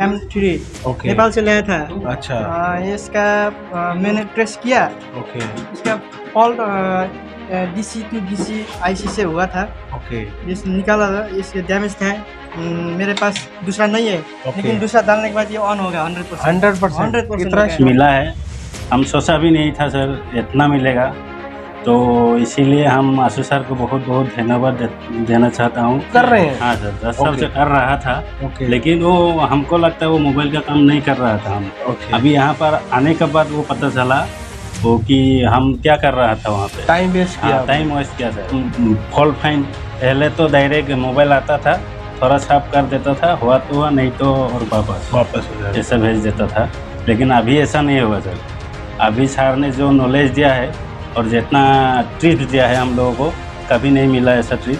M3 okay. Nepal से लाया था। अच्छा। इसका मैंने ट्रेस किया, ओके। इसका fault DC to DC IC से हुआ था। ओके। इस निकाला था, इसके डैमेज था। मेरे पास दूसरा नहीं है, ओके। लेकिन दूसरा डालने के बाद ये ऑन हो गया 100%। 100% इतना इतना मिला है। हम सोचा भी नहीं था सर इतना मिलेगा, तो इसीलिए हम आशु सर को बहुत बहुत धन्यवाद देना चाहता हूँ। कर रहे हैं? हाँ सर, 10 साल से ओके। कर रहा था। ओके। लेकिन वो हमको लगता है वो मोबाइल का काम नहीं कर रहा था हम। ओके। अभी यहाँ पर आने के बाद वो पता चला वो कि हम क्या कर रहा था वहाँ पे। टाइम वेस्ट किया। टाइम वेस्ट किया सर। फॉल्ट फाइन पहले तो डायरेक्ट मोबाइल आता था, थोड़ा साफ कर देता था, हुआ तो हुआ, नहीं तो और वापस हो जाए। ऐसा भेज देता था। लेकिन अभी ऐसा नहीं होगा सर। अभी सर ने जो नॉलेज दिया है और जितना ट्रिप दिया है हम लोगों को, कभी नहीं मिला ऐसा ट्रिप।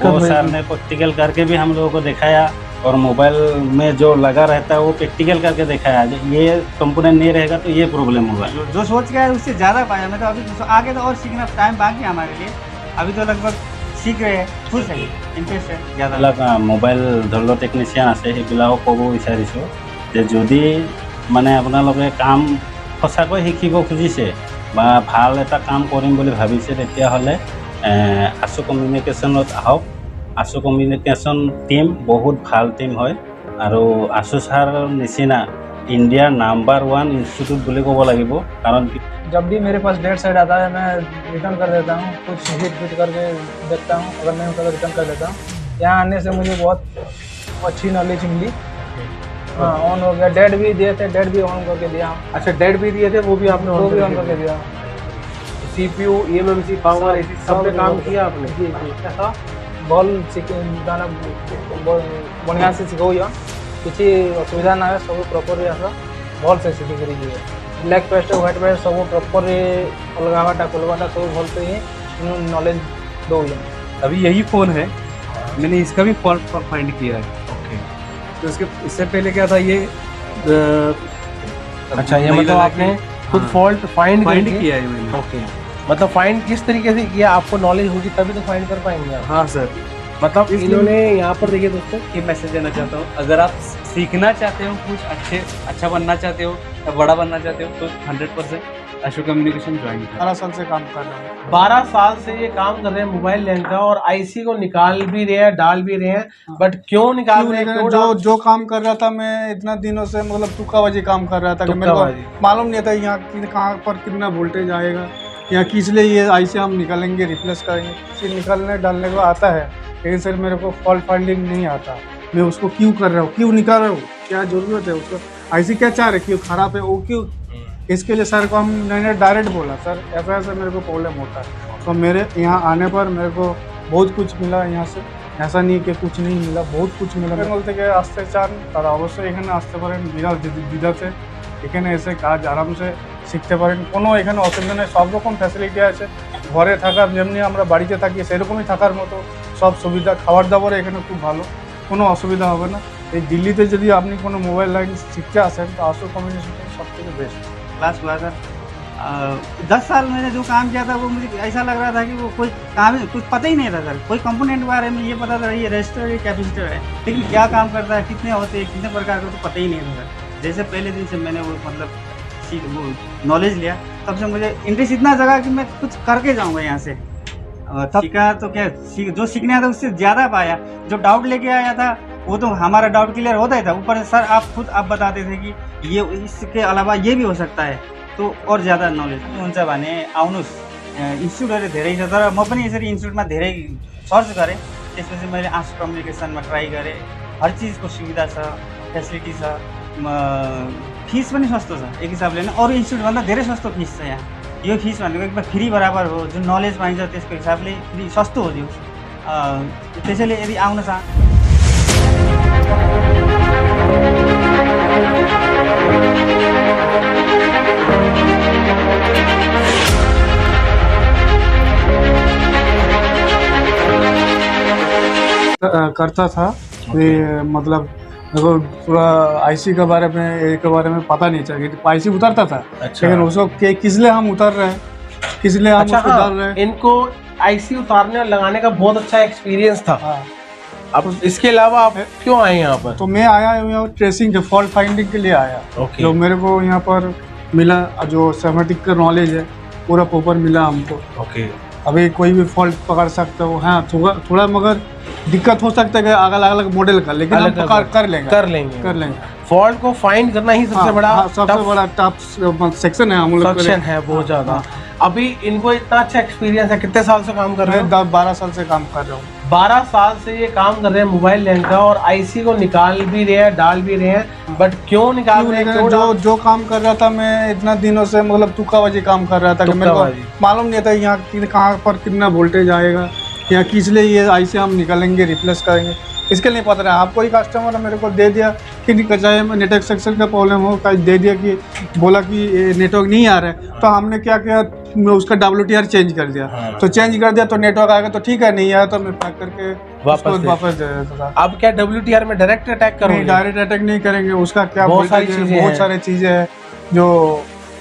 वो सर ने प्रैक्टिकल करके भी हम लोगों को दिखाया, और मोबाइल में जो लगा रहता है वो प्रैक्टिकल करके दिखाया। ये कंपोनेंट नहीं रहेगा तो ये प्रॉब्लम होगा। जो सोच गया है उससे ज़्यादा पाया। मैं तो अभी आगे तो और सीखना टाइम बाकी है हमारे लिए। अभी तो लगभग सीख रहे हैं, खुश है, इंटरेस्ट है ज़्यादा। মোবাইল ধৰি লওক টেকনিচিয়ান আছে, সেইবিলাকক ক'ব বিচাৰিছোঁ যে যদি মানে আপোনালোকে কাম সঁচাকৈ শিকিব খুজিছে বা ভাল এটা কাম কৰিম বুলি ভাবিছে, তেতিয়াহ'লে আশু কমিউনিকেশ্যনত আহক। আশু কমিউনিকেশ্যন টিম বহুত ভাল টিম হয়, আৰু আশু ছাৰ নিচিনা ইণ্ডিয়াৰ নাম্বাৰ 1 ইনষ্টিটিউট বুলি ক'ব লাগিব। কাৰণ जब भी मेरे पास डेट साइड आता है मैं रिटर्न कर देता हूँ, कुछ हिट फिट करके देखता हूँ, अगर नहीं होता तो रिटर्न कर देता हूँ। यहाँ आने से मुझे बहुत अच्छी नॉलेज मिली। हाँ, ऑन हो गया। डेट भी दिए थे, डेट भी ऑन करके दिया। अच्छा, डेट भी दिए थे, वो भी आपने वो भी ऑन करके दिया। CPU, EMMC, पावर एसी सब पे काम किया आपने? जी जी। ऐसा बॉल गाना बढ़िया से सिखाऊ या किसी असुविधा ना है, सब प्रॉपर ऐसा भल से सीखी करी ब्लैक पेस्ट व्हाइट पेस्ट सब प्रॉपर अलगावाटा खोलवाटा सब भल से ही नॉलेज दो। अभी यही फ़ोन है, मैंने इसका भी फॉल्ट फाइंड किया है। ओके। तो इससे पहले क्या था ये अच्छा, ये मतलब आपने खुद फॉल्ट फाइंड किया है मैंने। ओके। मतलब फाइंड किस तरीके से किया? आपको नॉलेज होगी तभी तो फाइंड कर पाएंगे आप। हाँ सर, मतलब इन्होंने यहाँ पर देखिए दोस्तों, ये मैसेज देना चाहता हूँ, अगर आप सीखना चाहते हो, कुछ अच्छा बनना चाहते हो या बड़ा बनना चाहते हो, तो 100% आशु कम्युनिकेशन ज्वाइन करें। 12 साल से काम कर रहा हूँ। 12 साल से ये काम कर रहे हैं मोबाइल लैंड का, और IC को निकाल भी रहे हैं, डाल भी रहे हैं। बट क्यों निकाल रहे हैं? जो काम कर रहा था मैं इतना दिनों से, मतलब तुक्काबाजी काम कर रहा था कि मेरे को मालूम नहीं था यहाँ कहाँ पर कितना वोल्टेज आएगा, या किस लिए ये IC हम निकालेंगे, रिप्लेस करेंगे। इसे निकालने डालने को आता है, लेकिन सर मेरे को फॉल्ट फाइंडिंग नहीं आता। मैं उसको क्यों कर रहा हूँ, क्यों निकाल रहा हूँ, क्या ज़रूरत है उसको, IC क्या चाह रहे, क्यों ख़राब है वो, क्यों। इसके लिए सर को मैंने डायरेक्ट बोला, सर ऐसा ऐसा मेरे को प्रॉब्लम होता है। तो मेरे यहाँ आने पर मेरे को बहुत कुछ मिला यहाँ से, ऐसा नहीं कि कुछ नहीं मिला, बहुत कुछ मिला। বলতে গিয়ে আসতে চান তারা অবশ্যই এখানে আসতে পারেন, বিরাট দিদাতে এখানে এসে কাজ আরামসে শিখতে পারেন, কোনো এখানে অসুবিধা নেই। সব রকম ফ্যাসিলিটি আছে, ঘরে থাকার যেমনি আমরা বাড়িতে থাকি সেরকমই থাকার মতো সব সুবিধা। খাবার দাবার এখানে খুব ভালো, কোনো অসুবিধা হবে না। এই দিল্লিতে যদি আপনি কোনো মোবাইল লাইন শিখতে আসেন তো আশু কমিউনিকেशन सबसे बेस्ट क्लास हुआ सर। 10 साल मैंने जो काम किया था वो मुझे ऐसा लग रहा था कि वो कोई काम कुछ पता ही नहीं था सर। कोई कंपोनेंट के बारे में ये पता था, ये रजिस्टर, ये कैपेसिटर है, लेकिन क्या काम करता है, कितने होते हैं, कितने प्रकार का, तो पता ही नहीं था सर। जैसे पहले दिन से मैंने वो मतलब वो नॉलेज लिया, तब से मुझे इंटरेस्ट इतना जगा कि मैं कुछ करके जाऊँगा यहाँ से। तब सीखा तो क्या जो सीखने आया था उससे ज़्यादा पाया। जो डाउट लेके आया था वो तो हमारा डाउट क्लियर होता ही था, ऊपर से सर आप खुद आप बताते थे कि ये इसके अलावा ये भी हो सकता है, तो और ज़्यादा नॉलेज हुन्छ भने आउनुहोस्। इन्स्टिट्युटहरू धेरै छ, तर म पनि यसरी इन्स्टिट्युटमा धेरै सर्च गरेँ। त्यसपछि मैले आशु कम्युनिकेसनमा ट्राई गरेँ। हर चिजको सुविधा छ, फेसिलिटी छ, फिस पनि सस्तो छ एक हिसाबले नै। अरू इन्स्टिट्युटभन्दा धेरै सस्तो फिस छ यहाँ। यो फिस भनेको एकदम फ्री बराबर हो, जुन नलेज पाइन्छ त्यसको हिसाबले फ्री सस्तो हो यो। त्यसैले यदि आउन करता था, मतलब देखो पूरा IC के बारे में पता नहीं चाहिए, IC उतरता था। अच्छा। लेकिन उसको किस लिए हम उतर रहे हैं, किस लिए हम अच्छा, उसको डाल रहे हैं। इनको IC उतारने और लगाने का बहुत अच्छा एक्सपीरियंस था। हाँ। अब इसके अलावा आप क्यों आए यहाँ पर? तो मैं आया हूँ यहाँ ट्रेसिंग के फॉल्ट फाइंडिंग के लिए आया। ओके। जो मेरे को यहाँ पर मिला, जो सेमेटिक का नॉलेज है पूरा प्रॉपर मिला हमको। ओके। अभी कोई भी फॉल्ट पकड़ सकते हो, हाँ थोड़ा मगर दिक्कत हो सकता है कि अलग अलग मॉडल का, लेकिन हम पकड़ कर लेंगे। फॉल्ट को फाइंड करना ही सबसे बड़ा सबसे बड़ा टफ सेक्शन है हम लोग के लिए। सेक्शन है बहुत ज्यादा। अभी इनको इतना अच्छा एक्सपीरियंस है, कितने साल से काम कर रहे हैं? 10-12 साल से काम कर रहा हूँ। 12 साल से ये काम कर रहे हैं मोबाइल लैंड का, और आईसी को निकाल भी रहे हैं, डाल भी रहे हैं, बट क्यों निकाल रहे हैं? जो काम कर रहा था मैं इतना दिनों से, मतलब तुक्काबाजी काम कर रहा था कि मेरे को मालूम नहीं था यहाँ कहाँ पर कितना वोल्टेज आएगा, या किस लिए ये आईसी हम निकालेंगे, रिप्लेस करेंगे, इसके नहीं पता रहा। आपको ही कस्टमर मेरे को दे दिया कि चाहे नेटवर्क सेक्शन का प्रॉब्लम हो, कहीं दे दिया कि बोला कि नेटवर्क नहीं आ रहा है, तो हमने क्या किया, उसका WTR चेंज कर दिया। तो चेंज कर दिया तो नेटवर्क आएगा तो ठीक है, नहीं आया तो मैं पैक करके वापस दे देता था। अब क्या WTR में डायरेक्ट अटैक करोगे? डायरेक्ट अटैक नहीं करेंगे, उसका क्या बहुत सारी चीज़ें हैं जो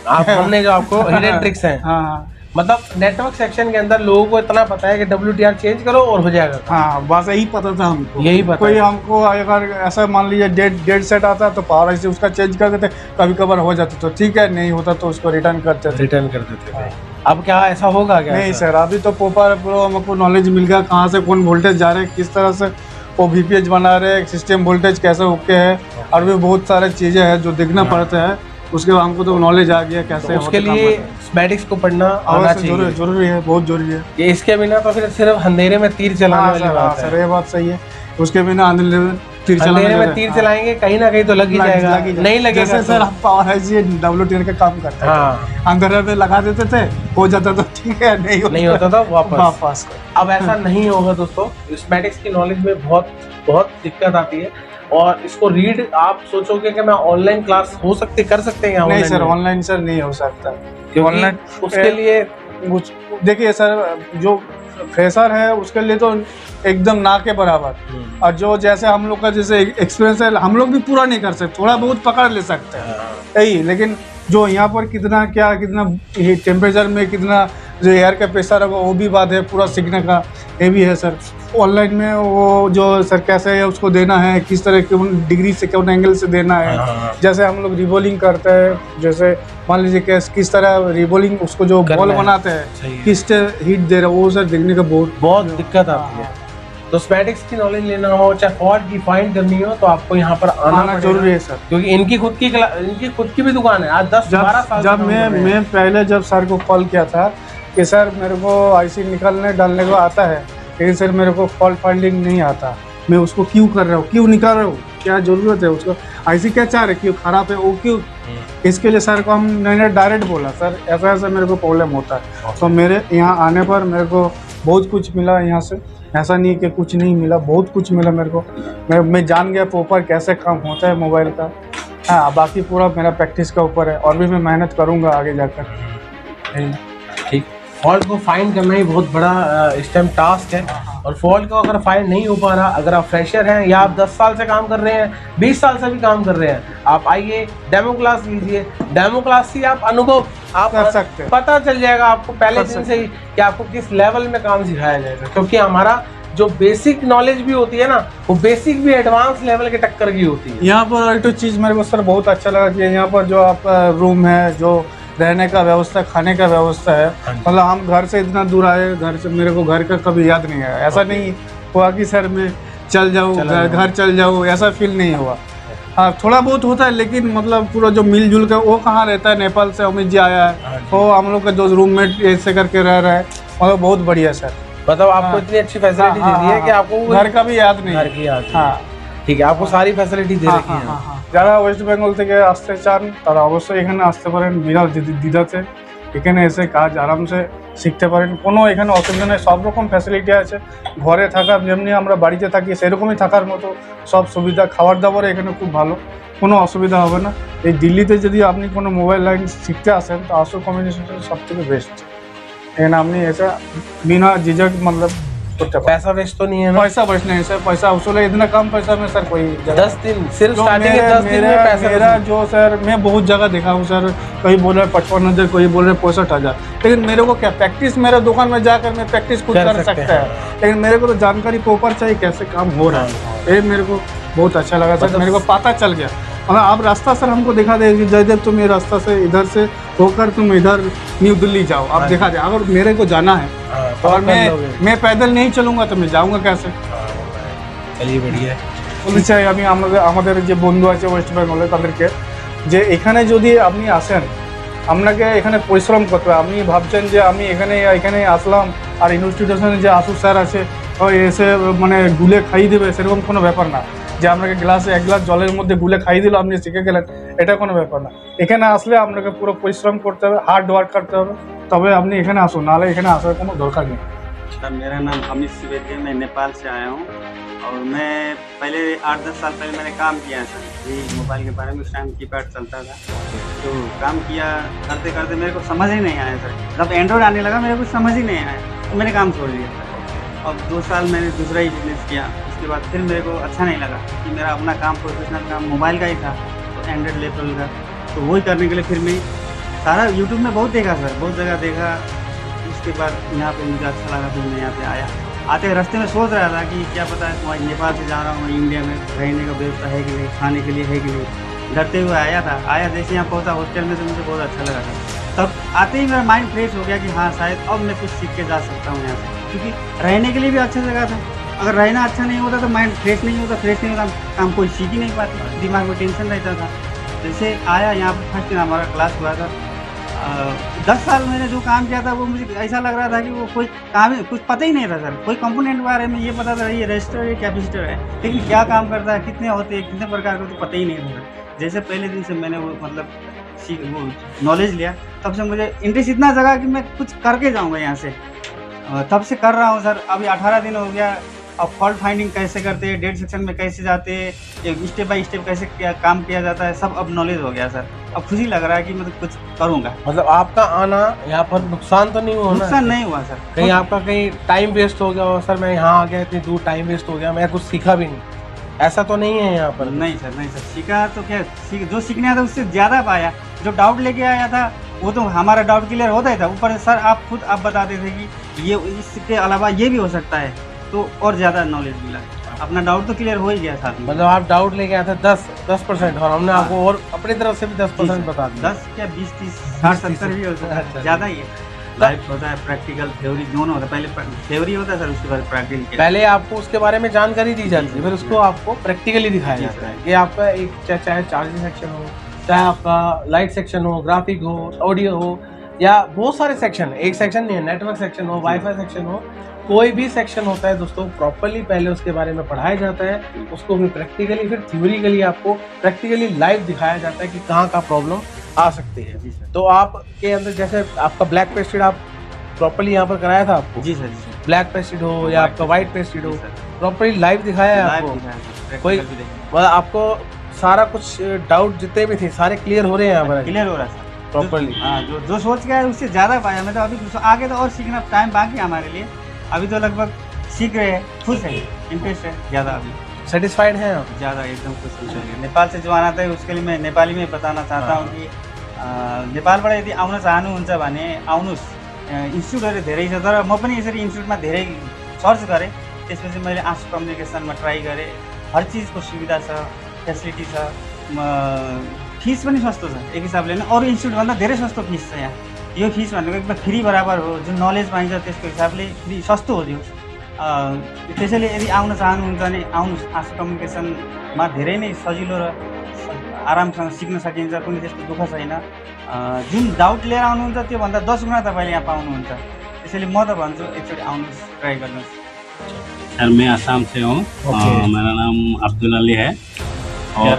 हमने जो आपको हिडन ट्रिक्स हैं। हाँ, मतलब नेटवर्क सेक्शन के अंदर लोगों को इतना पता है कि WTR चेंज करो और हो जाएगा। हाँ, बस यही पता था हमको। यही पता कोई हमको अगर ऐसा मान लीजिए डेड सेट आता तो पावर ऐसे उसका चेंज कर देते, कभी कभार हो जाता तो ठीक है, नहीं होता तो उसको रिटर्न कर देते थे। अब क्या ऐसा होगा क्या? नहीं सर, अभी तो प्रो हमको नॉलेज मिल गया कहाँ से कौन वोल्टेज जा रहे हैं, किस तरह से वो VPH बना रहे हैं, सिस्टम वोल्टेज कैसे ओके है, और भी बहुत सारी चीज़ें हैं जो देखना पड़ता है। उसके बाद हमको तो नॉलेज आ गया कैसे। तो उसके लिए स्मैटिक्स को पढ़ना आना चाहिए, जरूरी है, बहुत जरूरी है। ये इसके बिना तो फिर सिर्फ अंधेरे में तीर चलाने वाली बात है। सर ये बात सही है, उसके बिना अंधेरे में तीर चलाएंगे कहीं ना कहीं तो लग ही जाएगा, नहीं लगेगा। जैसे सर हम पावर IC WTR का काम करते हैं, हाँ, अंधेरे में लगा देते थे, हो जाता तो ठीक है, नहीं होता था वापस। अब ऐसा नहीं होगा दोस्तों। स्मैटिक्स की नॉलेज में बहुत दिक्कत आती है, और इसको रीड आप सोचोगे कि मैं ऑनलाइन क्लास कर सकते हैं? नहीं सर, ऑनलाइन सर नहीं हो सकता। ऑनलाइन उसके लिए देखिए सर, जो फ्रेशर है उसके लिए तो एकदम ना के बराबर, और जो जैसे हम लोग का जैसे एक्सपीरियंस है, हम लोग भी पूरा नहीं कर सकते, थोड़ा बहुत पकड़ ले सकते हैं यही। लेकिन जो यहाँ पर कितना टेम्परेचर में कितना जो एयर का प्रेशर है वो भी बात है, पूरा सीखने का ये भी है सर। ऑनलाइन में वो जो सर कैसे है उसको देना है, किस तरह के डिग्री से कौन एंगल से देना है। जैसे हम लोग रिबोलिंग करते हैं, जैसे मान लीजिए किस तरह रिबोलिंग उसको जो बॉल बनाते हैं, किस हीट दे रहा है, वो सर देखने का बहुत दिक्कत आती है। तो स्मैटिक्स की नॉलेज लेना हो, चाहे फॉल्ट की फाइंड करनी हो, तो आपको यहाँ पर आना जरूरी है सर, क्योंकि इनकी खुद की भी दुकान है। आज 10-12 साल जब मैं पहले जब सर को कॉल किया था कि सर मेरे को IC निकालने डालने को आता है, लेकिन सर मेरे को फॉल्ट फाइंडिंग नहीं आता, मैं उसको क्यों कर रहा हूँ, क्यों निकाल रहा हूँ, क्या जरूरत है उसको, IC क्या चाह रहे, क्यों खराब है वो, क्यों। इसके लिए सर को हमने डायरेक्ट बोला, सर ऐसा ऐसा मेरे को प्रॉब्लम होता है। तो मेरे यहाँ आने पर मेरे को बहुत कुछ मिला यहाँ से, ऐसा नहीं कि कुछ नहीं मिला, बहुत कुछ मिला मेरे को। मैं जान गया प्रॉपर कैसे काम होता है मोबाइल का। हाँ, बाकी पूरा मेरा प्रैक्टिस का ऊपर है, और भी मैं मेहनत करूँगा आगे जाकर। ठीक, फॉल्ट को फाइंड करना ही बहुत बड़ा इस टाइम टास्क है, और फॉल्ट को अगर फाइंड नहीं हो पा रहा, अगर आप फ्रेशर हैं या आप 10 साल से काम कर रहे हैं, 20 साल से भी काम कर रहे हैं, आप आइए डेमो क्लास लीजिए। डेमो क्लास से आप अनुभव आप कर सकते हैं, पता चल जाएगा आपको पहले दिन से ही कि आपको किस लेवल में काम सिखाया जाएगा। क्योंकि हमारा जो बेसिक नॉलेज भी होती है ना, वो बेसिक भी एडवांस लेवल के टक्कर की होती है। यहाँ पर एक तो चीज़ मेरे को सर बहुत अच्छा लगा कि यहाँ पर जो आपका रूम है, जो रहने का व्यवस्था, खाने का व्यवस्था है, मतलब हम घर से इतना दूर आए, घर से मेरे को घर का कभी याद नहीं आया। ऐसा नहीं हुआ कि सर मैं चल जाऊँ घर चल जाऊँ, ऐसा फील नहीं हुआ। हाँ, थोड़ा बहुत होता है, लेकिन मतलब पूरा जो मिलजुल कर वो कहाँ रहता है, नेपाल से अमित जी आया है, वो हम लोग का जो रूममेट ऐसे करके रह रहा है, मतलब बहुत बढ़िया सर। मतलब आपको इतनी अच्छी फैसिलिटी दे दी है कि आपको घर का भी याद नहीं, घर की याद। हाँ ठीक है, आपको सारी फैसिलिटी दे रखी है। যারা ওয়েস্ট বেঙ্গল থেকে আসতে চান তারা অবশ্যই এখানে আসতে পারেন, বিরাট দিদাতে। এখানে এসে কাজ আরামসে শিখতে পারেন, কোনো এখানে অসুবিধা নেই, সব রকম ফ্যাসিলিটি আছে। ঘরে থাকা যেমনি আমরা বাড়িতে থাকি সেরকমই থাকার মতো সব সুবিধা, খাবার দাবার এখানে খুব ভালো, কোনো অসুবিধা হবে না। এই দিল্লিতে যদি আপনি কোনো মোবাইল লাইন শিখতে আসেন তো আসো কমিউনিকেশন সব থেকে বেস্ট। এখানে আপনি এসে বিনা ঝিঝক मतलब कुछ पैसा वेस्ट तो नहीं है ना? पैसा बचने है सर, पैसा वसूल है, इतना कम पैसा में सर कोई 10 दिन सिर्फ जो स्टार्टिंग के 10 दिन में मेरा पैसा मेरा जो सर मैं बहुत जगह देखा हूँ सर, कहीं बोल रहे 55,000, कोई बोल रहे 65,000, लेकिन मेरे को क्या प्रैक्टिस, मेरे दुकान में जाकर मैं प्रैक्टिस खुद कर सकता है, लेकिन मेरे को तो जानकारी प्रॉपर चाहिए कैसे काम हो रहा है। ये मेरे को बहुत अच्छा लगा सर, मेरे को पता चल गया। और आप रास्ता सर हमको दिखा दे कि जयदेव तुम ये रास्ता से इधर से होकर तुम इधर न्यू दिल्ली जाओ, आप दिखा दे। अगर मेरे को जाना है तो और मैं पैदल नहीं चलूँगा तो मैं जाऊँगा कैसे? चलिए बढ़िया है। বলতে চাই আমি আমাদের যে বন্ধু আছে ওয়েস্ট বেঙ্গলে তাদেরকে যে এখানে যদি আপনি আসেন আপনাকে এখানে পরিশ্রম করতে হবে। আপনি ভাবছেন যে আমি এখানে আসলাম আর ইনস্টিটিউশনে যে আসু স্যার আছে ওই এসে মানে গুলে খাইয়ে দেবে, সেরকম কোনো ব্যাপার না যে আপনাকে গ্লাসে 1 গ্লাস জলের মধ্যে গুলে খাইয়ে দিল আপনি শিখে গেলেন, এটা কোনো ব্যাপার না। এখানে আসলে আপনাকে পুরো পরিশ্রম করতে হবে, হার্ড ওয়ার্ক করতে হবে, তবে আপনি এখানে আসুন, নাহলে এখানে আসার কোনো দরকার নেই। सर मेरा नाम अमित सिवेदी है, मैं नेपाल से आया हूँ और मैं पहले 8-10 साल पहले मैंने काम किया है सर, ये मोबाइल के बारे में। उस टाइम कीपैड चलता था, तो काम किया करते करते मेरे को समझ ही नहीं आया सर। जब एंड्रॉयड आने लगा मेरे को समझ ही नहीं आया, तो मैंने काम छोड़ दिया सर। अब 2 साल मैंने दूसरा ही बिजनेस किया, उसके बाद फिर मेरे को अच्छा नहीं लगा कि मेरा अपना काम प्रोफेशनल काम मोबाइल का ही था, तो एंड्रॉयड लेवल का, तो वही करने के लिए फिर मैं सारा यूट्यूब में बहुत देखा सर, बहुत जगह देखा। उसके बाद यहाँ पे मुझे अच्छा लगा, फिर मैं यहाँ पे आया। आते रास्ते में सोच रहा था कि क्या पता है वहाँ नेपाल से जा रहा हूँ, इंडिया में रहने का व्यवस्था है कि नहीं, खाने के लिए है कि नहीं, डरते हुए आया जैसे यहाँ पहुँचा हॉस्टल में, तो मुझे बहुत अच्छा लगा था। तब आते ही मेरा माइंड फ्रेश हो गया कि हाँ शायद अब मैं कुछ सीख के जा सकता हूँ यहाँ से, क्योंकि रहने के लिए भी अच्छा जगह था। अगर रहना अच्छा नहीं होता तो माइंड फ्रेश नहीं होता, काम कोई सीख ही नहीं पाते, दिमाग में टेंशन रहता था। जैसे आया यहाँ पर फर्स्ट दिन हमारा क्लास हुआ था, 10 साल मैंने जो काम किया था वो मुझे ऐसा लग रहा था कि वो कोई काम कुछ पता ही नहीं था सर। कोई कंपोनेंट बारे में ये पता था ये रजिस्टर है कैपेसिटर है, लेकिन क्या काम करता है, कितने होते हैं, कितने प्रकार के, तो पता ही नहीं था। जैसे पहले दिन से मैंने वो मतलब वो नॉलेज लिया, तब से मुझे इंटरेस्ट इतना जगा कि मैं कुछ करके जाऊँगा यहाँ से। तब से कर रहा हूँ सर, अभी 18 दिन हो गया। अब फॉल्ट फाइंडिंग कैसे करते हैं, डेट सेक्शन में कैसे जाते हैं, स्टेप बाय स्टेप कैसे काम किया जाता है, सब अब नॉलेज हो गया सर। अब खुशी लग रहा है कि मैं तो कुछ करूँगा। मतलब आपका आना यहाँ पर नुकसान तो नहीं हुआ? नुकसान नहीं हुआ सर। कहीं आपका कहीं टाइम वेस्ट हो गया हो सर, मैं यहाँ आ गया इतनी दूर टाइम वेस्ट हो गया, मैं कुछ सीखा भी नहीं, ऐसा तो नहीं है यहाँ पर? नहीं सर, नहीं सर, सीखा तो क्या, जो सीखना था उससे ज़्यादा पाया। जो डाउट लेके आया था वो तो हमारा डाउट क्लियर होता ही था, ऊपर सर आप खुद आप बताते थे कि ये इसके अलावा ये भी हो सकता है, तो और ज़्यादा नॉलेज मिला। अपना डाउट तो क्लियर हो ही गया साथ में। मतलब आप डाउट लेके आए थे 10% और हमने आपको और अपनी तरफ से भी 10% बता दिया। 10 क्या 20, 30, 60, 70 भी हो सकता है, ज़्यादा ही है। लाइफ होता है, प्रैक्टिकल थ्योरी दोनों होता है। पहले थ्योरी होता है सर, उसके बाद प्रैक्टिकल। पहले आपको उसके बारे में जानकारी दी जाती है, फिर उसको आपको प्रैक्टिकली दिखाया जाता है कि आपका एक चाहे चार्जिंग सेक्शन हो, चाहे आपका लाइट सेक्शन हो, ग्राफिक हो, ऑडियो हो, या बहुत सारे सेक्शन, एक सेक्शन नहीं है, नेटवर्क सेक्शन हो, वाईफाई सेक्शन हो, कोई भी सेक्शन होता है दोस्तों, प्रॉपरली पहले उसके बारे में पढ़ाया जाता है, उसको फिर प्रैक्टिकली, फिर थ्योरिकली आपको प्रैक्टिकली लाइव दिखाया जाता है कि कहाँ का प्रॉब्लम आ सकती है। तो आपके अंदर जैसे आपका ब्लैक पेस्टेड आप प्रॉपरली यहाँ पर कराया था आपको? जी सर, ब्लैक पेस्टेड हो या आपका वाइट पेस्टेड हो, प्रॉपरली लाइव दिखाया है आपको? कोई मतलब आपको सारा कुछ डाउट जितने भी थे सारे क्लियर हो रहे हैं यहाँ पर? क्लियर हो रहा है सर प्रॉपरली। हाँ, जो सोच के आया उससे ज़्यादा पाया मैं तो। अभी आगे तो और सीखना टाइम बाकी है हमारे लिए, अभी तो लगभग सीख रहे हैं, खुश है, इंटरेस्ट है ज़्यादा, अभी सेटिस्फाइड हैं आप? ज़्यादा एकदम खुश है। नेपाल से जो आना था उसके लिए मैं नेपाली में बताना चाहता हूँ कि नेपालबाट यदि आउन चाहनुहुन्छ भने आउनुहोस्। इन्स्टिट्युटहरू धेरै छ, तर म पनि यसरी इन्स्टिट्युटमा धेरै सर्च गरेँ, त्यसपछि मैले आशु कम्युनिकेसनमा ट्राई गरेँ। हर चिजको सुविधा छ, फेसिलिटी छ, फिस पनि सस्तो छ एक हिसाबले नै, अरू इन्स्टिट्युटभन्दा धेरै सस्तो फिस छ यहाँ। यो फिस भनेको एकदम फ्री बराबर हो, जुन नलेज पाइन्छ त्यसको हिसाबले फ्री सस्तो हो यो। त्यसैले यदि आउन चाहनुहुन्छ भने आउनुहोस्। आशु कम्युनिकेसनमा धेरै नै सजिलो र आरामसँग सिक्न सकिन्छ, कुनै त्यस्तो दुःख छैन। जुन डाउट लिएर आउनुहुन्छ त्योभन्दा 10 गुणा तपाईँले यहाँ पाउनुहुन्छ। त्यसैले म त भन्छु एकचोटि आउनुहोस्, ट्राई गर्नुहोस्। सर मैं आसाम से हूँ, मेरा नाम अब्दुल अली है और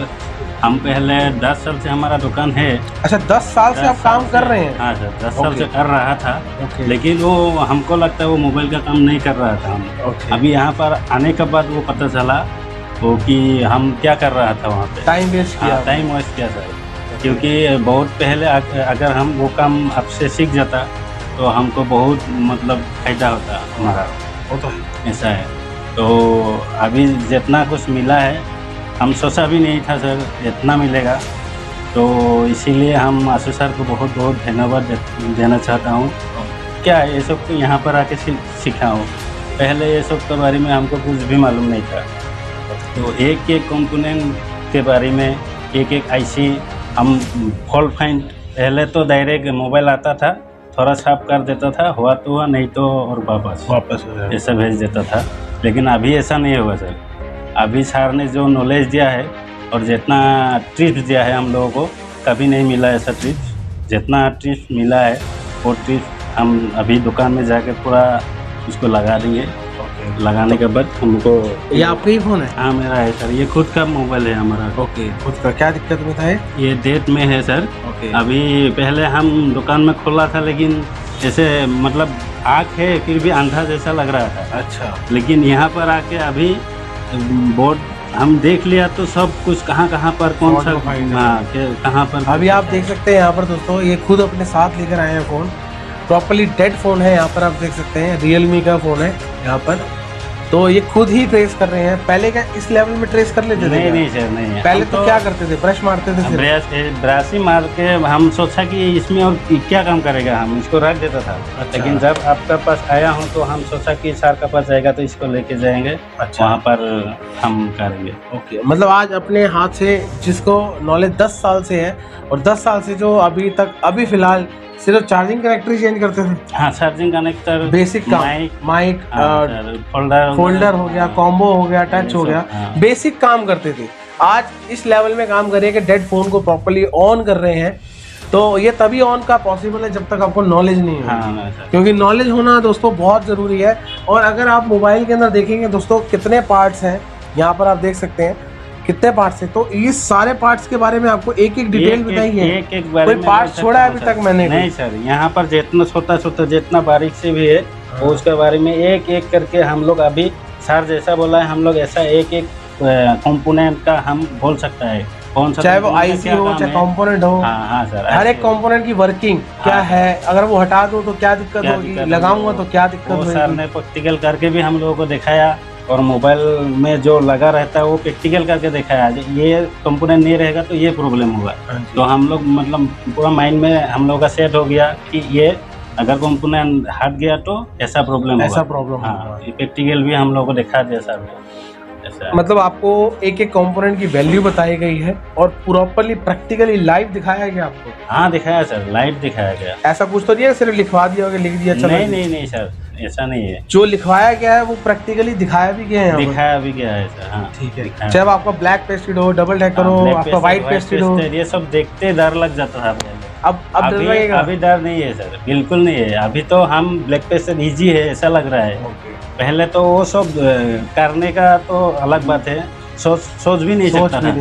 हम पहले 10 साल से हमारा दुकान है। अच्छा 10 साल से आप काम कर रहे हैं? हाँ सर, 10 साल से कर रहा था, लेकिन वो हमको लगता है वो मोबाइल का काम नहीं कर रहा था हम। अभी यहाँ पर आने के बाद वो पता चला वो कि हम क्या कर रहा था वहाँ पे। टाइम वेस्ट किया? टाइम वेस्ट किया सर, क्योंकि बहुत पहले अगर हम वो काम आपसे सीख जाता तो हमको बहुत मतलब फायदा होता हमारा। वो तो है। ऐसा है। तो अभी जितना कुछ मिला है हम सोचा भी नहीं था सर इतना मिलेगा, तो इसीलिए हम आशु सर को बहुत बहुत धन्यवाद देना चाहता हूँ। क्या है ये सब तो यहाँ पर आके सीखा हूँ, पहले ये सब के बारे में हमको कुछ भी मालूम नहीं था। तो एक एक कंपोनेंट के बारे में एक एक आईसी हम फॉल्ट फाइंड, पहले तो डायरेक्ट मोबाइल आता था थोड़ा साफ कर देता था, हुआ तो हुआ नहीं तो और वापस ऐसा भेज देता था। लेकिन अभी ऐसा नहीं होगा सर। अभी सर ने जो नॉलेज दिया है और जितना टिप्स दिया है हम लोगों को, कभी नहीं मिला ऐसा टिप्स। जितना टिप्स मिला है वो टिप्स हम अभी दुकान में जाके पूरा उसको लगा देंगे। लगाने के बाद हमको ये आपका ही फोन है? हाँ मेरा है सर, ये खुद का मोबाइल है हमारा। ओके, खुद का। क्या दिक्कत में था ये डेट में है सर। ओके। अभी पहले हम दुकान में खोला था, लेकिन ऐसे मतलब आँख है फिर भी अंधा जैसा लग रहा था। अच्छा। लेकिन यहाँ पर आके अभी बोर्ड हम देख लिया तो सब कुछ कहाँ पर कौन सा कहाँ पर। अभी आप देख सकते हैं यहाँ पर दोस्तों, ये खुद अपने साथ लेकर आए हैं फ़ोन। प्रॉपर्ली डेड फ़ोन है, यहाँ पर आप देख सकते हैं रियलमी का फ़ोन है यहाँ पर। तो ये खुद ही ट्रेस कर रहे हैं। पहले क्या इस लेवल में ट्रेस कर लेते थे? नहीं सर, नहीं। पहले तो क्या करते थे, ब्रश मारते थे? ब्रश ही मार के हम सोचा कि इसमें और क्या काम करेगा, हम इसको रख देता था। अच्छा। लेकिन जब आपका पास आया हूँ तो हम सोचा कि सर का पास जाएगा तो इसको लेके जाएंगे। अच्छा। वहाँ पर हम करेंगे। ओके, मतलब आज अपने हाथ से जिसको नॉलेज 10 साल से है और 10 साल से जो अभी फिलहाल सिर्फ चार्जिंग कनेक्टर चेंज करते थे। हाँ, चार्जिंग कनेक्टर, बेसिक काम, माइक, फोल्डर हो गया, कॉम्बो हो गया, टच हो गया, बेसिक काम करते थे। आज इस लेवल में काम करें कि डेड फोन को प्रॉपर्ली ऑन कर रहे हैं, तो ये तभी ऑन का पॉसिबल है जब तक आपको नॉलेज नहीं है। क्योंकि नॉलेज होना दोस्तों बहुत ज़रूरी है। और अगर आप मोबाइल के अंदर देखेंगे दोस्तों कितने पार्ट्स हैं, यहाँ पर आप देख सकते हैं कितने पार्ट्स हैं। तो इस सारे पार्ट्स के बारे में आपको एक एक डिटेल बताइए। एक कोई पार्ट छोड़ा है अभी तक मैंने? नहीं सर, यहाँ पर जितना छोटा जितना बारीक से भी है वो उसके बारे में एक एक करके हम लोग अभी सर जैसा बोला है, हम लोग ऐसा एक एक कंपोनेंट का हम बोल सकता है कौन सा, चाहे वो आईसी हो चाहे कंपोनेंट हो। हाँ सर, हर एक कंपोनेंट की वर्किंग क्या है, अगर वो हटा दो तो क्या दिक्कत होगी, लगाऊंगा तो क्या दिक्कत होगी। सर ने प्रैक्टिकल करके भी हम लोगों को दिखाया और मोबाइल में जो लगा रहता है वो प्रैक्टिकल करके दिखाया। ये कंपोनेंट नहीं रहेगा तो ये प्रॉब्लम होगा। तो हम लोग मतलब पूरा माइंड में हम लोग का सेट हो गया कि ये अगर कंपोनेंट हट गया तो ऐसा प्रॉब्लम होगा। हाँ, ये प्रैक्टिकल भी हम लोग को दिखा दिया सर। मतलब आपको एक एक कंपोनेंट की वैल्यू बताई गई है और प्रॉपर्ली प्रैक्टिकली लाइव दिखाया गया आपको? हाँ दिखाया सर, लाइव दिखाया गया। ऐसा कुछ तो नहीं है सिर्फ लिखवा दिया होगा, लिख दिया चलो? नहीं सर, ऐसा नहीं है। जो लिखवाया गया है वो प्रैक्टिकली दिखाया भी गया है? दिखाया भी गया है सर। हाँ ठीक है। चाहे आपका ब्लैक पेस्टेड हो, डबल डेकर हो, आपका व्हाइट पेस्टेड हो, ये सब देखते डर लग जाता था। अब डर लगेगा? अभी डर नहीं है सर, बिल्कुल नहीं है। अभी तो हम ब्लैक पेस्टेड इजी है ऐसा लग रहा है। पहले तो वो सब करने का तो अलग बात है, सोच भी नहीं सकता था।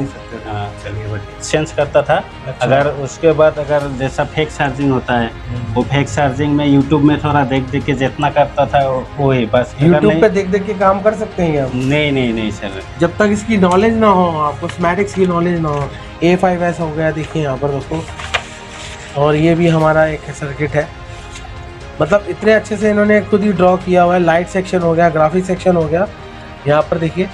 चलिए चेंज करता था। अच्छा। अगर उसके बाद अगर जैसा फेक चार्जिंग होता है वो फेक चार्जिंग में यूट्यूब में थोड़ा देख के जितना करता था वो ही बस। यूट्यूब पे देख के काम कर सकते हैं आप? नहीं सर, जब तक इसकी नॉलेज ना हो, आपको स्मैटिक्स की नॉलेज ना हो। A5S हो गया, देखिए यहाँ पर दोस्तों, और ये भी हमारा एक सर्किट है। मतलब इतने अच्छे से इन्होंने खुद ही ड्रॉ किया हुआ है। लाइट सेक्शन हो गया, ग्राफिक सेक्शन हो गया, यहाँ पर देखिए।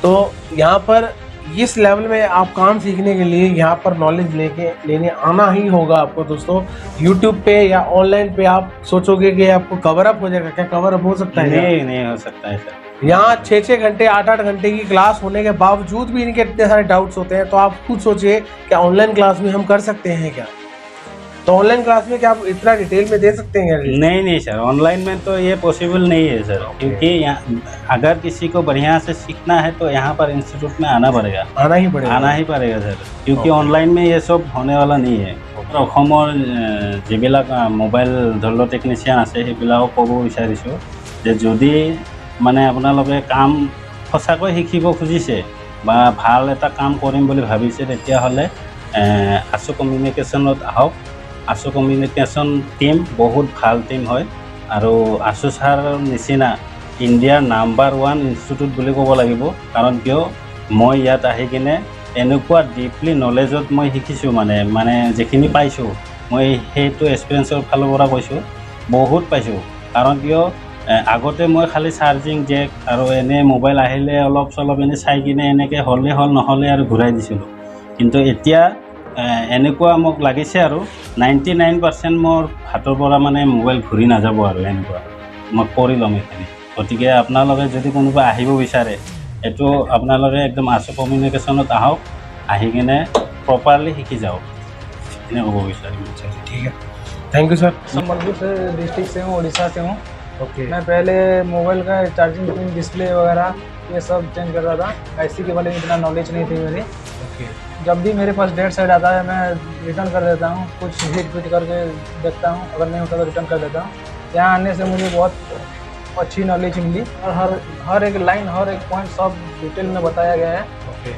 तो यहाँ पर इस लेवल में आप काम सीखने के लिए यहाँ पर नॉलेज लेने आना ही होगा आपको दोस्तों। YouTube पे या ऑनलाइन पे आप सोचोगे कि आपको कवर अप हो जाएगा, क्या कवर अप हो सकता है? नहीं हो सकता है सर। यहाँ 6 घंटे 8 घंटे की क्लास होने के बावजूद भी इनके इतने सारे डाउट्स होते हैं। तो आप खुद सोचिए क्या ऑनलाइन क्लास में हम कर सकते हैं क्या? तो ऑनलाइन क्लास में क्या आप इतना डिटेल में दे सकते हैं? नहीं सर, ऑनलाइन में तो ये पॉसिबल नहीं है सर। क्योंकि अगर किसी को बढ़िया से सीखना है तो यहाँ पर इंस्टीट्यूट में आना ही पड़ेगा सर। क्योंकि ऑनलाइन में ये सब होने वाला नहीं है। অসমৰ যিবিলাক মোবাইল ধৰি লওক টেকনিচিয়ান আছে সেইবিলাকক ক'ব বিচাৰিছোঁ যে যদি মানে আপোনালোকে কাম সঁচাকৈ শিকিব খুজিছে বা ভাল এটা কাম কৰিম বুলি ভাবিছে তেতিয়াহ'লে আশু কমিউনিকেশ্যনত আহক। আশু কমিউনিকেশ্যন টিম বহুত ভাল টিম হয় আৰু আশু ছাৰৰ নিচিনা ইণ্ডিয়াৰ নাম্বাৰ 1 ইনষ্টিটিউট বুলি ক'ব লাগিব। কাৰণ কিয় মই ইয়াত আহি কিনে এনেকুৱা ডিপলি নলেজত মই শিকিছোঁ, মানে যিখিনি পাইছোঁ মই সেইটো এক্সপিৰিয়েঞ্চৰ ফালৰ পৰা কৈছোঁ, বহুত পাইছোঁ। কাৰণ কিয় আগতে মই খালি চাৰ্জিং জেক আৰু এনে মোবাইল আহিলে অলপ চলপ এনে চাই কিনে এনেকৈ হ'লে হ'ল নহ'লে আৰু ঘূৰাই দিছিলোঁ। কিন্তু এতিয়া এনেকুৱা মোক লাগিছে আৰু 99% মোৰ হাতৰ পৰা মানে মোবাইল ঘূৰি নাযাব আৰু এনেকুৱা মই কৰি ল'ম এইখিনি। গতিকে আপোনালোকে যদি কোনোবা আহিব বিচাৰে এইটো আপোনালোকে একদম আশু কমিউনিকেশ্যনত আহক, আহি কিনে প্ৰপাৰলি শিকি যাওক, এনে ক'ব বিচাৰিম। ठीक है, थैंक यू सर। संबलपुर से डिस्ट्रिक्ट से हूँ, उड़ीसा से हूँ। ओके, मैं पहले मोबाइल का चार्जिंग पिन, डिस्प्ले वगैरह ये सब चेंज कर रहा था। आईसी के बारे में इतना नॉलेज नहीं थी मेरी। ओके, जब भी मेरे पास डेड साइड आता है मैं रिटर्न कर देता हूँ, कुछ हिट फिट करके देखता हूँ, अगर नहीं होता तो रिटर्न कर देता हूँ। यहाँ आने से मुझे बहुत अच्छी नॉलेज मिली और हर एक लाइन, हर एक पॉइंट सब डिटेल में बताया गया है। ओके।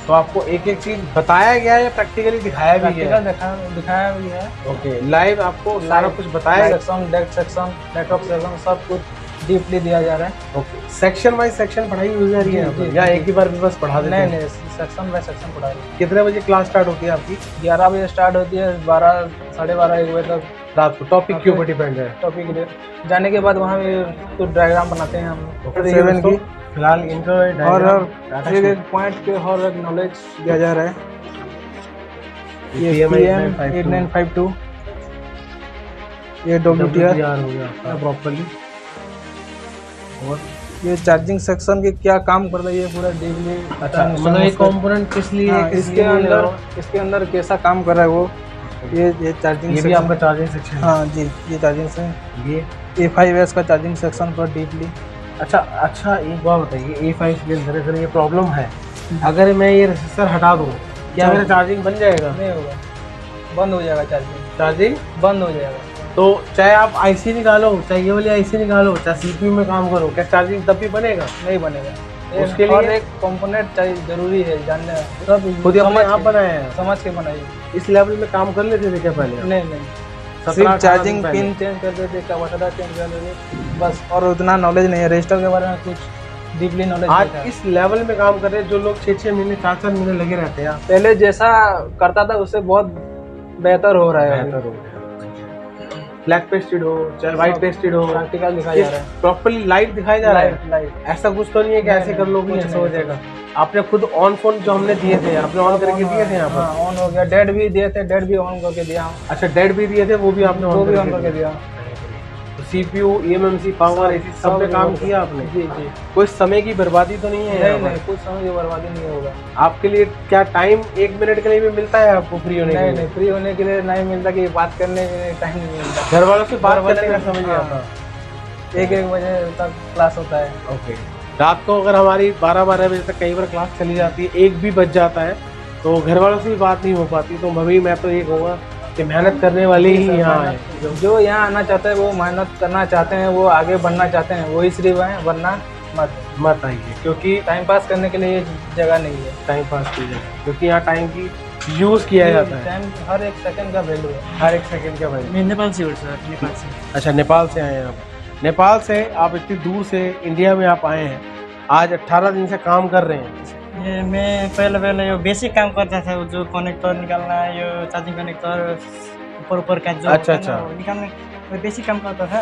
तो आपको एक एक चीज़ बताया गया है या प्रैक्टिकली दिखाया भी गया है? प्रैक्टिकल दिखाया भी है। ओके, लाइव आपको सारा कुछ बताया गया? Section, date section, network section सब कुछ डीपली दिया जा रहा है। ओके, सेक्शन वाइज सेक्शन पढ़ाई हुई जा रही है यहाँ पर? या एक ही बार भी बस पढ़ा देते नहीं हैं? नहीं, सेक्शन बाय सेक्शन पढ़ा रहे हैं। कितने बजे क्लास स्टार्ट होती है आपकी? 11 बजे स्टार्ट होती है, 12, 12:30, 1 बजे तक रात को। टॉपिक के ऊपर डिपेंड है? टॉपिक ले जाने के बाद वहाँ पे कुछ डायग्राम बनाते हैं हम। Okay, 7 की फिलहाल इंट्रो और एक एक पॉइंट के हर एक नॉलेज दिया जा रहा है। ये PM 8952, ये WTR हो गया प्रॉपर्ली। और ये चार्जिंग सेक्शन के क्या काम कर रहा है ये पूरा डीपली। अच्छा, मतलब ये कंपोनेंट किस लिए हाँ, किस इसके लिए इसके अंदर कैसा काम कर रहा है वो, ये चार्जिंग ये भी आपका चार्जिंग सेक्शन है? हाँ जी, ये चार्जिंग से ये A5S का चार्जिंग सेक्शन पर डीपली। अच्छा अच्छा, एक बात बताइए, A5 के अंदर अगर ये प्रॉब्लम है, अगर मैं ये रेसिस्टर हटा दूँ क्या मेरा चार्जिंग बन जाएगा? नहीं होगा, बंद हो जाएगा चार्जिंग, चार्जिंग बंद हो जाएगा। तो चाहे आप आईसी निकालो, चाहे ये वाली आईसी निकालो, चाहे सीपीयू में काम करो, क्या चार्जिंग तब भी बनेगा? नहीं बनेगा। उसके हर लिए एक कंपोनेंट चाहिए, जरूरी है जानना। सब खुद अपने आप के- बनाया है? समझ के बनाइए। इस लेवल में काम कर लेते थे क्या पहले आप? नहीं नहीं, 17-18 सिर्फ चार्जिंग दिन पहले? पिन चेंज कर देते, कैपेसिटर चेंज कर देते बस, और उतना नॉलेज नहीं है। रजिस्टर के बारे में कुछ डीपली नॉलेज नहीं आज था। इस लेवल में काम कर रहे हैं जो लोग 6-6 महीने 4-4 महीने लगे रहते हैं, पहले जैसा करता था उससे बहुत बेहतर हो रहा है। बेहतर हो गया। ब्लैक पेस्टेड हो चाहे व्हाइट पेस्टेड हो, प्रैक्टिकल दिखाया जा रहा है। प्रॉपर्ली लाइव दिखाया जा रहा है। लाइव ऐसा कुछ तो नहीं है कि नहीं, ऐसे नहीं, कर लोगे कुछ ऐसा हो नहीं। जाएगा? आपने खुद ऑन फोन जो हमने दिए थे, आपने ऑन करके दिए थे यहाँ पर? ऑन हो गया, डेड भी दिए थे, डेड भी ऑन करके दिया हूँ, अच्छा, डेड भी दिए थे, वो भी आपने वो भी ऑन ऑन करके दिया। सीपीयू, ईएमएमसी, पावर, एसी सब पे काम किया आपने? जी जी। कोई समय की बर्बादी तो नहीं है यहाँ नहीं पर? नहीं, कुछ समय की बर्बादी नहीं होगा। आपके लिए क्या टाइम 1 मिनट के लिए भी मिलता है आपको फ्री होने के नहीं लिए? नहीं, फ्री होने के लिए नहीं मिलता, कि बात करने के लिए टाइम नहीं मिलता। घर वालों से बात घर वाले करने का ने- समय नहीं हाँ। आता? 1-1 बजे तक क्लास होता है। ओके, रात को अगर हमारी 12-12 बजे तक कई बार क्लास चली जाती है, 1 भी बज जाता है, तो घर वालों से भी बात नहीं हो पाती। तो भाभी मैं तो ये कहूँगा कि मेहनत करने वाले ही यहाँ आए। जो यहाँ आना चाहते हैं वो मेहनत करना चाहते हैं, वो आगे बढ़ना चाहते हैं, वही सिर्फ है, वरना मत आइए, क्योंकि टाइम पास करने के लिए ये जगह नहीं है। टाइम पास की जाए, क्योंकि यहाँ टाइम की यूज़ किया जाता है। टाइम हर एक सेकंड का वैल्यू है। हर एक सेकंड का भाई। मैं नेपाल से हूँ सर, नेपाल से। अच्छा, नेपाल से आए हैं आप? नेपाल से आप इतनी दूर से इंडिया में आप आए हैं, आज 18 दिन से काम कर रहे हैं। ये मैं पहले यो बेसिक काम करता था, जो कनेक्टर निकालना, यो चार्जिंग कनेक्टर ऊपर का जो अच्छा, होता है ना, अच्छा। वो निकालने, मैं बेसिक काम करता था।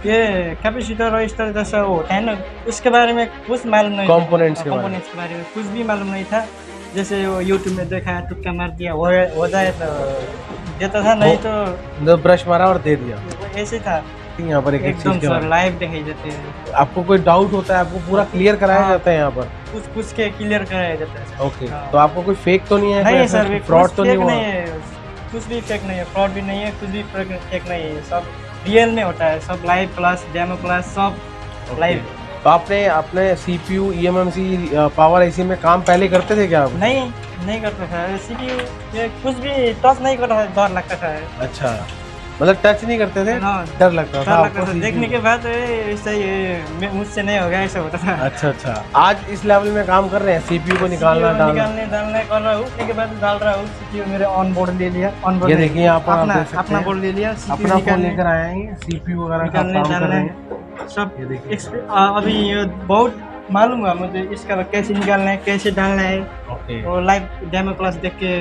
ये कैपेसिटर रजिस्टर जैसा वो होता है ना, उसके बारे में कुछ मालूम नहीं था। Components के बारे में। Components के बारे में कुछ भी मालूम नहीं था। जैसे वो यूट्यूब में देखा, तुक्का मार दिया, हो जाए तो देता था, नहीं तो ब्रश मारा और दे दिया। वो ऐसे था यहाँ पर एक एक एकदम चीज़ के सर, बारे में लाइव दिखाई देते हैं, आपको कोई डाउट होता है, आपको पूरा क्लियर कराया हाँ। जाता है यहाँ पर? कुछ के क्लियर कराया जाता है सर। ओके, हाँ। तो आपको कोई फेक तो नहीं है? नहीं कोई है ऐसा सर, फ्रॉड तो नहीं हुआ? है, कुछ भी फेक नहीं है, फ्रॉड भी नहीं है, कुछ भी फेक नहीं है, सब रियल में होता है, सब लाइव क्लास, डेमो क्लास, सब लाइव। तो आपने अपने सीपीयू, ईएमएमसी, पावर आईसी में काम पहले करते थे क्या आप? नहीं करता था सीपीयू, ये कुछ भी टच नहीं करता था, डर लगता था। अच्छा, मतलब टच नहीं करते थे, हाँ, डर लगता था डर लगता आपको था, CPU? देखने के बाद ऐसा ये मुझसे नहीं होगा, ऐसा होता था। अच्छा अच्छा, आज इस लेवल में काम कर रहे हैं, सीपीयू को निकालना, CPU डालना। डालने कर रहा हूँ, उसके बाद डाल रहा हूँ। सीपीयू मेरे ऑन बोर्ड ले लिया, ऑन बोर्ड ये देखिए यहाँ पर आप अपना देख सकते अपना हैं। बोर्ड ले लिया, CPU अपना फोन निकालने- लेकर आए हैं, सीपीयू वगैरह का निकालने काम कर रहे डालने हैं। सब ये देखिए। अभी ये बहुत मालूम है मुझे, इसका कैसे निकालना है, कैसे डालना है, ओके, और लाइव डेमो क्लास देख के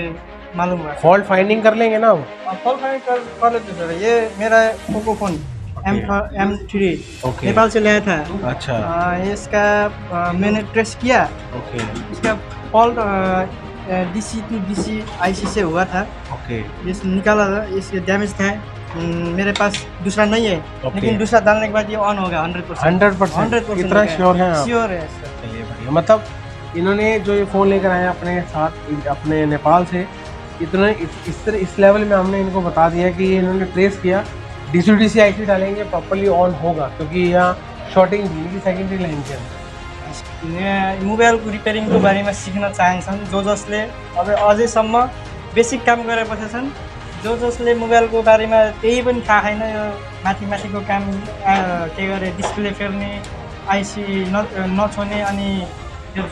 मालूम है। फॉल्ट फाइंडिंग कर लेंगे ना? कॉल कर लेते सर। ये मेरा Poco phone M3 okay. Nepal से लाया था। अच्छा। इसका मैंने ट्रेस किया, ओके इसका fault DC to DC IC से हुआ था। ओके इस निकाला था, इसके डैमेज था। मेरे पास दूसरा नहीं है, लेकिन दूसरा डालने के बाद ये ऑन होगा 100%। 100% इतना श्योर है आप? श्योर है सर। चलिए बढ़िया। मतलब इन्होंने जो ये फ़ोन लेकर आए अपने साथ अपने नेपाल से, इतना इस लेवल में हमने इनको बता दिया कि इन्होंने ट्रेस किया, DC IC डालेंगे प्रॉपर्ली ऑन होगा, क्योंकि यहाँ शॉर्टिंग की सेकेंडरी लाइन के मोबाइलको रिपेयरिङको बारेमा सिक्न चाहन्छन् जो जसले अब अझैसम्म बेसिक काम गरेपछि छन्, जो जसले मोबाइलको बारेमा केही पनि थाहा छैन, यो माथिको काम के गरे डिस्प्ले फेर्ने, आइसी नछोड्ने, अनि यो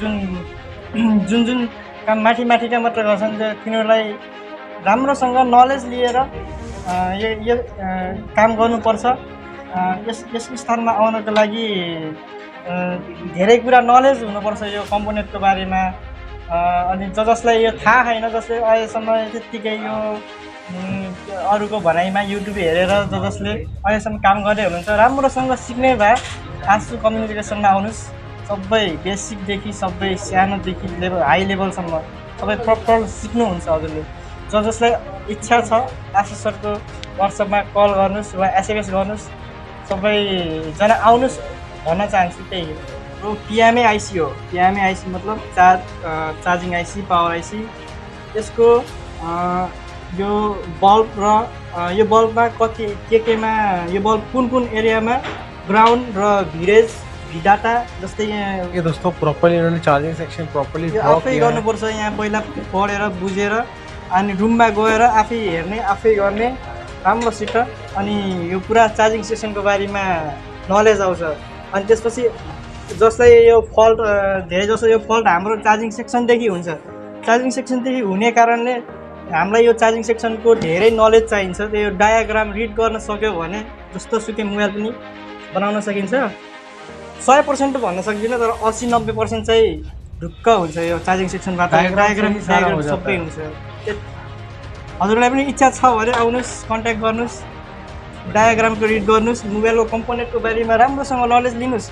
जुन काम माथिका मात्र गर्छन्, तिनीहरूलाई राम्रोसँग नलेज लिएर यो काम गर्नुपर्छ। यस स्थानमा आउनको लागि धेरै कुरा नलेज हुनुपर्छ यो कम्पोनेन्टको बारेमा। अनि जसलाई यो थाहा छैन, जसले अहिलेसम्म त्यत्तिकै यो अरूको भनाइमा युट्युब हेरेर जसले अहिलेसम्म काम गर्दै हुनुहुन्छ, राम्रोसँग सिक्ने भए आसु कम्युनिकेसनमा आउनुहोस्। सबै बेसिकदेखि सबै सानोदेखि हाई लेभलसम्म सबै प्रपर सिक्नुहुन्छ हजुरले। जसलाई इच्छा छ आसु सरको वाट्सएपमा कल गर्नुहोस् वा SMS गर्नुहोस्, सबैजना आउनुहोस् भन्न चाहन्छु। त्यही हो, PMA IC हो। PMA IC मतलब चार्जिङ IC, पावर IC। यसको यो बल्ब र यो बल्बमा कति केमा यो बल्ब कुन एरियामा ग्राउन्ड र भिडाटा जस्तै यहाँ ये दोस्तों प्रॉपर्ली इन्होंने चार्जिंग सेक्शन प्रॉपर्ली ड्रॉ आफै किया है। गर्नुपर्छ। यहाँ पहिला पढेर बुझेर अनि रुममा गएर आफै हेर्ने, आफै गर्ने राम्रोसित, अनि यो पुरा चार्जिङ सेक्सनको बारेमा नलेज आउँछ। अनि त्यसपछि जसलाई यो फल्ट धेरै जसो यो फल्ट हाम्रो चार्जिङ सेक्सनदेखि हुन्छ। चार्जिङ सेक्सनदेखि हुने कारणले हामीलाई यो चार्जिङ सेक्सनको धेरै नलेज चाहिन्छ। त्यो डायाग्राम रिड गर्न सक्यो भने जस्तो सुकै मोबाइल पनि बनाउन सकिन्छ। 100% त भन्न सक्दिनँ, तर 80-90% चाहिँ ढुक्क हुन्छ यो चार्जिङ सेक्सनबाट। डायाग्राम सबै हुन्छ। हजुरलाई पनि इच्छा छ भने आउनुहोस्, कन्ट्याक्ट गर्नुहोस्, डायाग्रामको रिड गर्नुहोस्, मोबाइलको कम्पोनेन्टको बारेमा राम्रोसँग नलेज लिनुहोस्।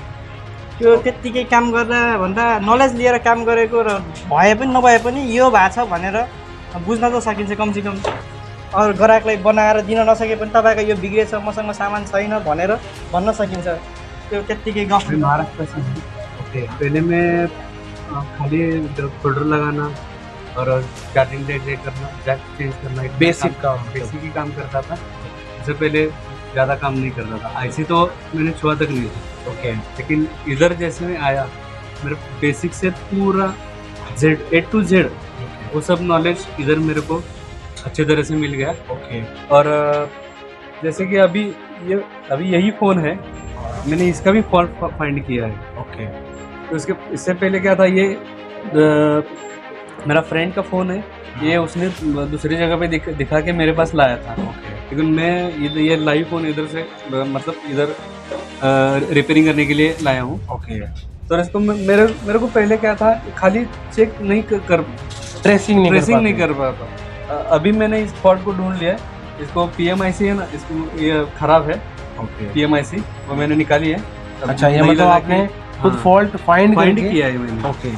त्यो त्यत्तिकै काम गर्दा भन्दा नलेज लिएर काम गरेको र भए पनि नभए पनि यो भएको छ भनेर बुझ्न त सकिन्छ कमसेकम। अरू ग्राहकलाई बनाएर दिन नसके पनि तपाईँको यो बिग्रेछ, मसँग सामान छैन भनेर भन्न सकिन्छ। त्यो त्यत्तिकै गफ। महाराष्ट्र से हूँ। ओके, पहले मैं खाली फोल्डर लगाना और चार्जिंग डेट करना, जैक चेंज करना, बेसिक ही काम करता था। इससे पहले ज़्यादा काम नहीं करता था। IC तो मैंने छुआ तक नहीं था। ओके, लेकिन इधर जैसे मैं आया, मेरे बेसिक से पूरा A to Z वो सब नॉलेज इधर मेरे को अच्छे तरह से मिल गया। ओके। और जैसे कि अभी यही फ़ोन है, मैंने इसका भी फॉल्ट फाइंड किया है। ओके। तो इससे पहले क्या था, ये मेरा फ्रेंड का फ़ोन है, ये उसने दूसरी जगह पे दिखा के मेरे पास लाया था। लेकिन मैं ये लाइव फ़ोन इधर से मतलब इधर रिपेयरिंग करने के लिए लाया हूँ। ओके। तो इसको मेरे को पहले क्या था, खाली चेक नहीं कर ट्रेसिंग नहीं कर पाता। अभी मैंने इस फॉल्ट को ढूंढ लिया। इसको PMIC है ना, इसको ये ख़राब है। ओके। PMIC वो मैंने निकाली है। अच्छा, ये मतलब आपने खुद फॉल्ट फाइंड किया है मैंने। ओके,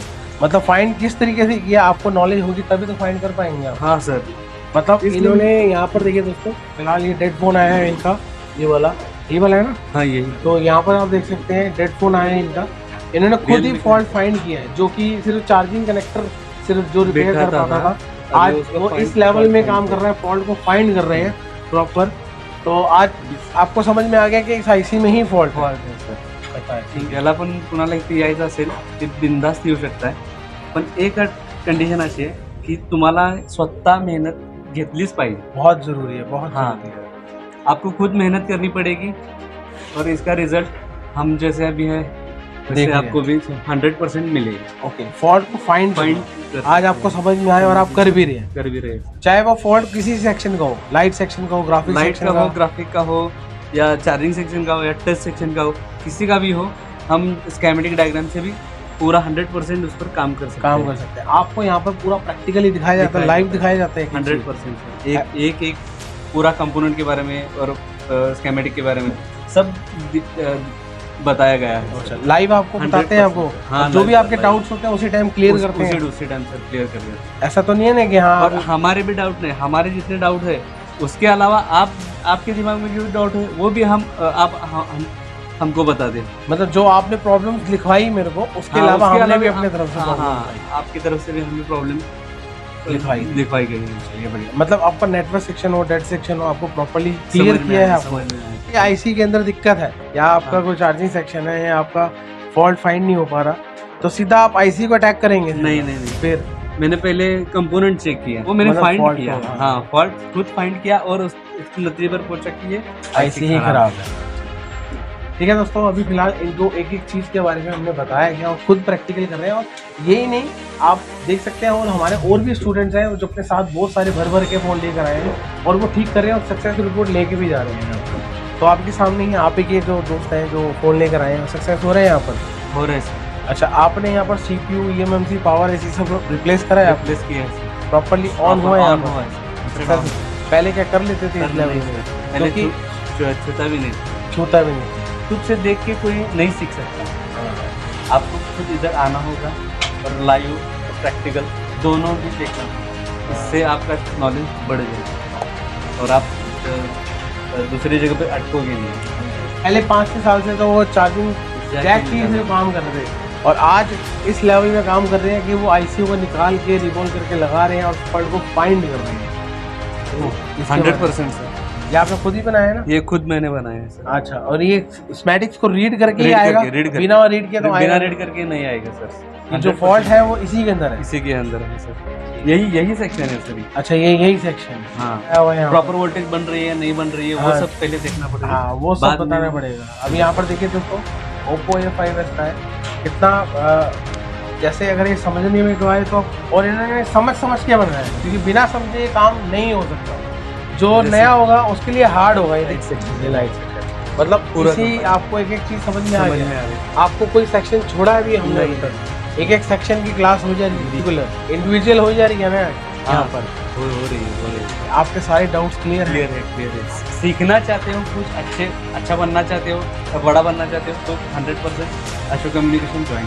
मतलब फाइंड किस तरीके से किया, आपको नॉलेज होगी तभी तो फाइंड कर पाएंगे आप। हाँ सर। मतलब इन्होंने यहाँ पर देखिए दोस्तों, फिलहाल ये डेड फोन आया है इनका, ये वाला है ना। हाँ यही। तो यहाँ पर आप देख सकते हैं डेड फोन आया है इनका। इन्होंने खुद ही फॉल्ट फाइंड किया है, जो कि सिर्फ चार्जिंग कनेक्टर सिर्फ जो रिपेयर कर पाता था, आज वो इस लेवल में काम कर रहा है, फॉल्ट को फाइंड कर रहे हैं प्रॉपर। तो आज आपको समझ में आ गया कि इस IC में ही फॉल्ट है सर। याला पण कुणाला इथे यायचं असेल ते बिनधास्त येऊ शकताय, पण एक कंडिशन अशी आहे की तुम्हाला स्वतः मेहनत घेतलीच पाहिजे। बहुत ज़रूरी है, बहुत हाँ, ज़रूरी है। आपको खुद मेहनत करनी पड़ेगी और इसका रिजल्ट हम जैसे अभी है वैसे आपको भी 100% मिलेगा। ओके, फॉल्ट को फाइंड आज आपको समझ में आया और आप कर भी रहे हैं। चाहे वो फॉल्ट किसी सेक्शन का हो, लाइट सेक्शन का हो, ग्राफिक का हो या चार्जिंग सेक्शन का हो या टच सेक्शन का हो, किसी का भी हो, हम स्कीमेटिक डायग्राम से भी पूरा 100% उस पर काम कर सकते हैं। आपको यहाँ पर पूरा प्रैक्टिकली दिखाया जाता है, लाइव दिखाया जाता है 100%। एक पूरा कंपोनेंट के बारे में और स्कीमेटिक के बारे में सब बताया गया है। अच्छा, लाइव आपको बताते हैं आपको, 100%, हाँ, जो भी live आपके बताया। डाउट्स होते हैं उसी टाइम क्लियर करते हैं। उसी टाइम सर क्लियर कर देते हैं। ऐसा तो नहीं है ना कि हाँ और हमारे भी डाउट नहीं, हमारे जितने डाउट है उसके अलावा आपके दिमाग में जो भी डाउट है वो भी हमको बता दें। मतलब जो आपने प्रॉब्लम लिखवाई मेरे को, उसके हाँ, अलावा उसके हमने भी अलावा अपने तरफ से हाँ, प्रॉब्लम हाँ, आपकी तरफ से भी हमने प्रॉब्लम लिखवाई गई है। चलिए बढ़िया, मतलब आपका नेटवर्क सेक्शन हो, डेड सेक्शन हो, आपको प्रॉपर्ली क्लियर समझ में किया है आया, आपको। समझ में आया। ये आईसी के अंदर दिक्कत है या आपका हाँ। कोई चार्जिंग सेक्शन है या आपका फॉल्ट फाइंड नहीं हो पा रहा, तो सीधा आप आईसी को अटैक करेंगे? नहीं फिर मैंने पहले कंपोनेंट चेक किया, वो मैंने मतलब फाइंड fault किया। को, हाँ। हाँ, फॉल्ट खुद फाइंड किया और उसके नतीजे पर पहुंचा कि ये आईसी ही खराब है। ठीक है दोस्तों, अभी फिलहाल इनको एक एक चीज़ के बारे में हमने बताया गया और खुद प्रैक्टिकल कर रहे हैं। और यही नहीं, आप देख सकते हैं और हमारे और भी स्टूडेंट्स हैं जो अपने साथ बहुत सारे भर के फ़ोन लेकर आए हैं और वो ठीक कर रहे हैं और सक्सेस रिपोर्ट लेके भी जा रहे हैं। तो आपके सामने ही आप ही के जो दोस्त हैं जो फ़ोन लेकर आए हैं, सक्सेस हो रहे हैं यहाँ पर? हो रहा है सर। अच्छा, आपने यहाँ पर CPU, eMMC, पावर ऐसी सब रिप्लेस करा है? रिप्लेस किया है, प्रॉपर्ली ऑन हुआ है यहाँ पर? है। पहले क्या कर लेते थे इस लेवल में? पहले क्योंकि छूता भी नहीं, छूता भी नहीं। खुद से देख के कोई नहीं सीख सकता। आपको खुद इधर आना होगा और लाइव और प्रैक्टिकल दोनों भी देखना होगा। इससे आपका नॉलेज बढ़ जाएगा और आप दूसरी जगह पे अटकोगे नहीं। पहले 5-6 साल से तो वो चार्जिंग जैक की से काम कर रहे थे और आज इस लेवल में काम कर रहे हैं कि वो आईसीयू को निकाल के रिबॉल करके लगा रहे हैं और फॉल्ट को फाइंड कर रहे हैं। तो इसके 100% सर, ये आपने खुद ही बनाया है ना? ये खुद मैंने बनाया है सर। अच्छा, और ये स्मैटिक्स को रीड करके ही रीड आएगा? करके, रीड करके। बिना रीड किए तो बिना आएगा? रीड करके नहीं आएगा सर। ये जो फॉल्ट है वो इसी के अंदर है? इसी के अंदर है सर, यही सेक्शन है सर। अच्छा, ये यही सेक्शन है। हाँ, प्रॉपर वोल्टेज बन रही है नहीं बन रही है वो हाँ। सब पहले देखना पड़ेगा। हाँ, वो सब बाद में- बताना पड़ेगा। अभी यहाँ पर देखिए दोस्तों, Oppo A5s का है, कितना जैसे अगर ये समझने में तो आए तो, और इन्होंने समझ के बनाया है, क्योंकि बिना समझे ये काम नहीं हो सकता। जो नया होगा उसके लिए हार्ड होगा ये लाइट सेक्शन। मतलब पूरा इसी आपको एक एक चीज़ समझ में आ समझ गया। में आ रही है। आपको कोई सेक्शन छोड़ा है भी हमने अभी तक? एक एक सेक्शन की क्लास हो जा रही है, इंडिविजुअल हो जा रही है ना यहाँ पर? हो रही है। आपके सारे डाउट्स क्लियर क्लियर है। सीखना चाहते हो कुछ अच्छा बनना चाहते हो, बड़ा बनना चाहते हो तो 100% अशोक कम्युनिकेशन ज्वाइन